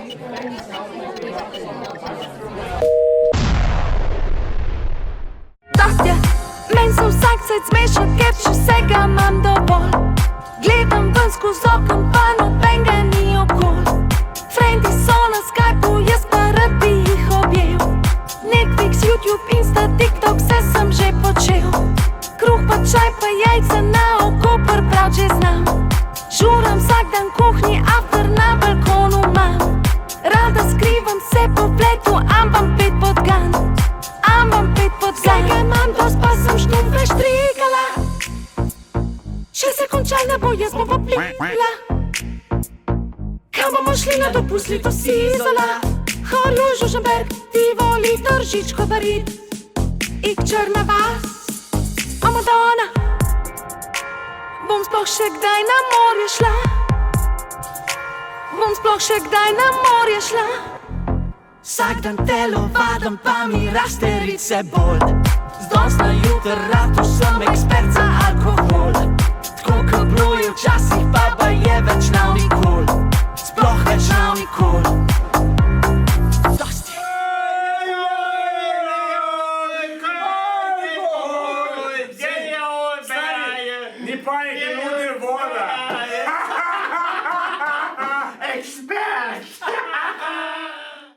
Dosti je, men se vsak cajt smeša, ker če vsega imam dovolj. Gledam ven skoz okno, pa nobenega ni okol. Frendi so na Skypu, jaz pa rad bi jih objel. Netflix, YouTube, Insta, TikTok, vse sem že počel. Kruh pa čaj pa jajca na oko, prav že znam. Žuram vsak dan kuhnji, after na balkonu imam. Rada skrivam se po pletu, ambam pet podgan. Vsega imam dost, pa sem štumfe štrigala. Če se končaj ne bo, jaz bom pa plikla. Kam bomo šli na dopust, leto si Izola. Horju, Žužemberk, Tivoli, Tržič, Kobarid, Ik, Črna vas, a Madonna. Bom sploh še kdaj na morje šla? Bom sploh še kdaj na morje šla? Vsak dan telovadam, pa mi raste rice bolj. Zdons na jutr, ratu sem ekspert za alkohol. Tako ko bluje včasih, pa je več nav nikol. Sploh več nav nikol. Dosti. Ni panike, nudi voda.